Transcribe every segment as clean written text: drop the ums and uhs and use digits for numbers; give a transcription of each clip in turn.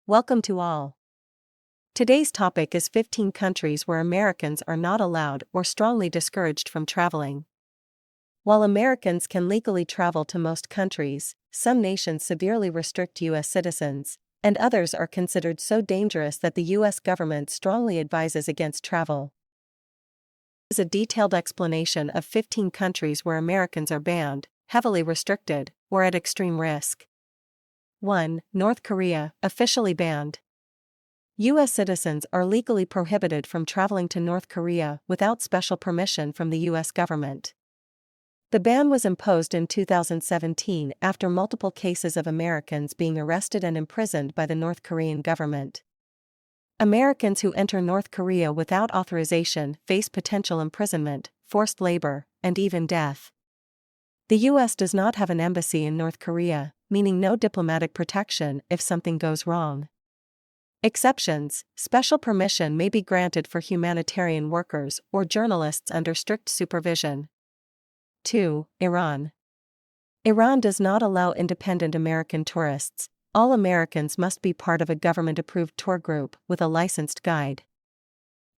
Welcome to all. Today's topic is 15 countries where Americans are not allowed or strongly discouraged from traveling. While Americans can legally travel to most countries, some nations severely restrict U.S. citizens, and others are considered so dangerous that the U.S. government strongly advises against travel. This is a detailed explanation of 15 countries where Americans are banned, heavily restricted, or at extreme risk. 1. North Korea, officially banned. U.S. citizens are legally prohibited from traveling to North Korea without special permission from the U.S. government. The ban was imposed in 2017 after multiple cases of Americans being arrested and imprisoned by the North Korean government. Americans who enter North Korea without authorization face potential imprisonment, forced labor, and even death. The U.S. does not have an embassy in North Korea, meaning no diplomatic protection if something goes wrong. Exceptions: special permission may be granted for humanitarian workers or journalists under strict supervision. 2. Iran. Iran does not allow independent American tourists. All Americans must be part of a government-approved tour group with a licensed guide.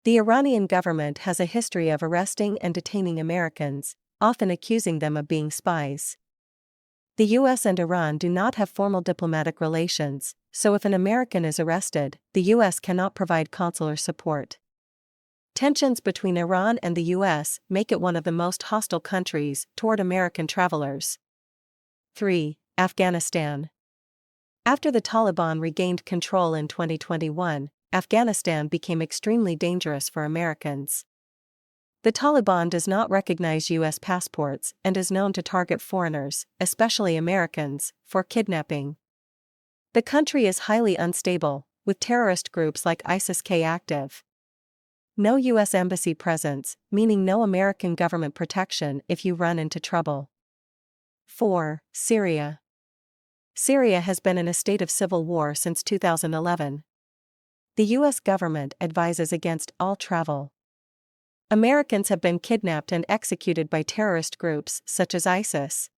The Iranian government has a history of arresting and detaining Americans, often accusing them of being spies. The U.S. and Iran do not have formal diplomatic relations, so if an American is arrested, the U.S. cannot provide consular support. Tensions between Iran and the U.S. make it one of the most hostile countries toward American travelers. 3. Afghanistan. After the Taliban regained control in 2021, Afghanistan became extremely dangerous for Americans. The Taliban does not recognize U.S. passports and is known to target foreigners, especially Americans, for kidnapping. The country is highly unstable, with terrorist groups like ISIS-K active. No U.S. embassy presence, meaning no American government protection if you run into trouble. 4. Syria. Syria has been in a state of civil war since 2011. The U.S. government advises against all travel. Americans have been kidnapped and executed by terrorist groups such as ISIS.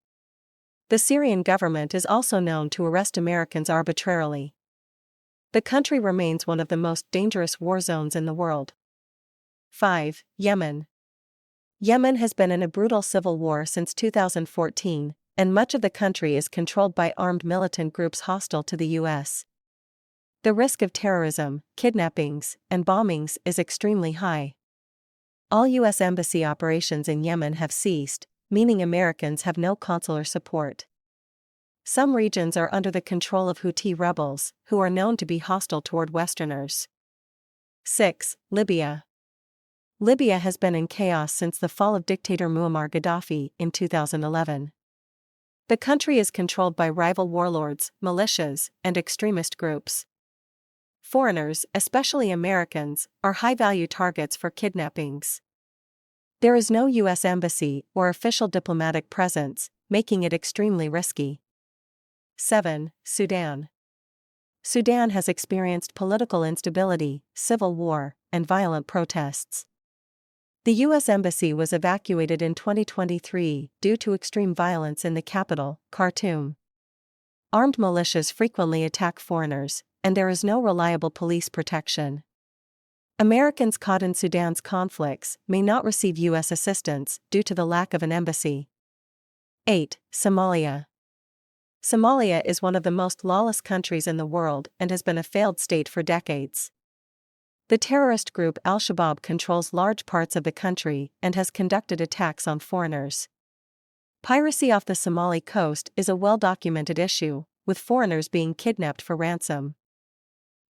The Syrian government is also known to arrest Americans arbitrarily. The country remains one of the most dangerous war zones in the world. 5. Yemen. Yemen has been in a brutal civil war since 2014, and much of the country is controlled by armed militant groups hostile to the U.S. The risk of terrorism, kidnappings, and bombings is extremely high. All U.S. embassy operations in Yemen have ceased, meaning Americans have no consular support. Some regions are under the control of Houthi rebels, who are known to be hostile toward Westerners. 6. Libya. Libya has been in chaos since the fall of dictator Muammar Gaddafi in 2011. The country is controlled by rival warlords, militias, and extremist groups. Foreigners, especially Americans, are high-value targets for kidnappings. There is no U.S. embassy or official diplomatic presence, making it extremely risky. 7. Sudan. Sudan has experienced political instability, civil war, and violent protests. The U.S. embassy was evacuated in 2023 due to extreme violence in the capital, Khartoum. Armed militias frequently attack foreigners, and there is no reliable police protection. Americans caught in Sudan's conflicts may not receive U.S. assistance due to the lack of an embassy. 8. Somalia. Somalia is one of the most lawless countries in the world and has been a failed state for decades. The terrorist group Al-Shabaab controls large parts of the country and has conducted attacks on foreigners. Piracy off the Somali coast is a well-documented issue, with foreigners being kidnapped for ransom.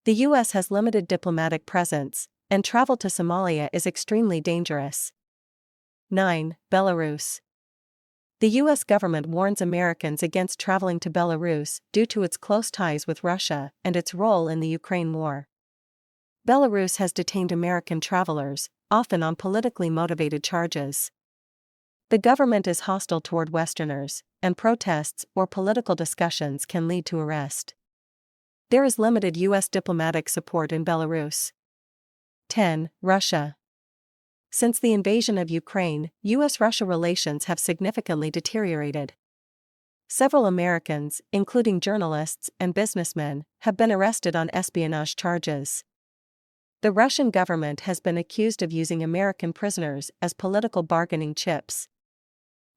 The U.S. has limited diplomatic presence, and travel to Somalia is extremely dangerous. 9. Belarus. The U.S. government warns Americans against traveling to Belarus due to its close ties with Russia and its role in the Ukraine war. Belarus has detained American travelers, often on politically motivated charges. The government is hostile toward Westerners, and protests or political discussions can lead to arrest. There is limited U.S. diplomatic support in Belarus. 10. Russia. Since the invasion of Ukraine, U.S.-Russia relations have significantly deteriorated. Several Americans, including journalists and businessmen, have been arrested on espionage charges. The Russian government has been accused of using American prisoners as political bargaining chips.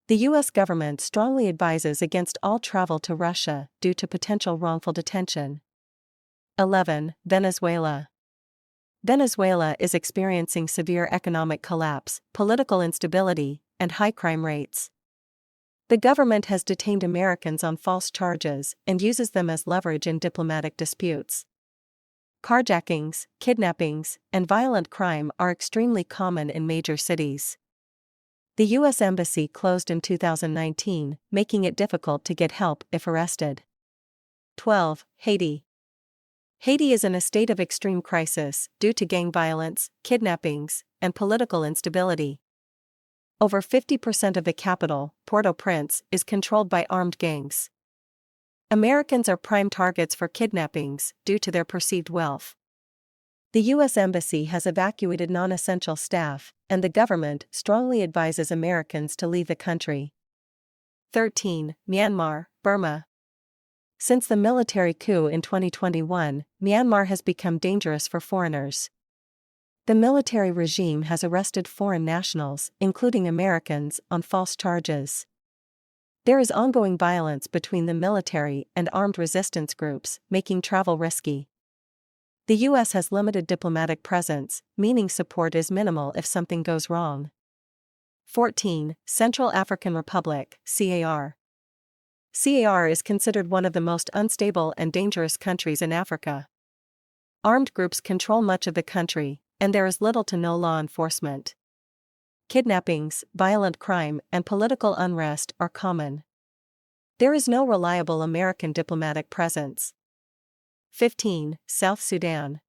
The U.S. government strongly advises against all travel to Russia due to potential wrongful detention. 11. Venezuela. Venezuela is experiencing severe economic collapse, political instability, and high crime rates. The government has detained Americans on false charges and uses them as leverage in diplomatic disputes. Carjackings, kidnappings, and violent crime are extremely common in major cities. The U.S. Embassy closed in 2019, making it difficult to get help if arrested. 12. Haiti. Haiti is in a state of extreme crisis due to gang violence, kidnappings, and political instability. Over 50% of the capital, Port-au-Prince, is controlled by armed gangs. Americans are prime targets for kidnappings due to their perceived wealth. The U.S. Embassy has evacuated non-essential staff, and the government strongly advises Americans to leave the country. 13. Myanmar, Burma. Since the military coup in 2021, Myanmar has become dangerous for foreigners. The military regime has arrested foreign nationals, including Americans, on false charges. There is ongoing violence between the military and armed resistance groups, making travel risky. The U.S. has limited diplomatic presence, meaning support is minimal if something goes wrong. 14. Central African Republic, CAR. CAR is considered one of the most unstable and dangerous countries in Africa. Armed groups control much of the country, and there is little to no law enforcement. Kidnappings, violent crime, and political unrest are common. There is no reliable American diplomatic presence. 15. South Sudan.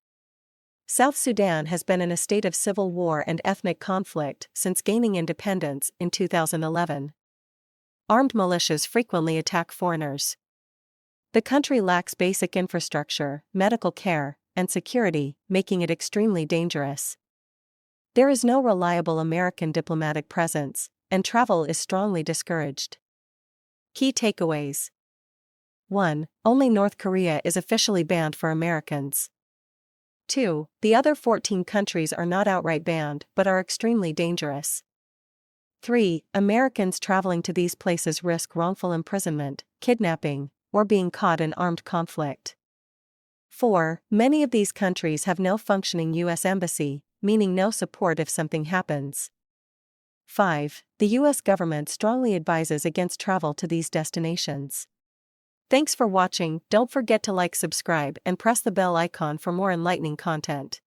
South Sudan has been in a state of civil war and ethnic conflict since gaining independence in 2011. Armed militias frequently attack foreigners. The country lacks basic infrastructure, medical care, and security, making it extremely dangerous. There is no reliable American diplomatic presence, and travel is strongly discouraged. Key takeaways. 1. Only North Korea is officially banned for Americans. 2. The other 14 countries are not outright banned but are extremely dangerous. 3. Americans traveling to these places risk wrongful imprisonment, kidnapping, or being caught in armed conflict. 4. Many of these countries have no functioning U.S. embassy, meaning no support if something happens. 5. The U.S. government strongly advises against travel to these destinations. Thanks for watching. Don't forget to like, subscribe, and press the bell icon for more enlightening content.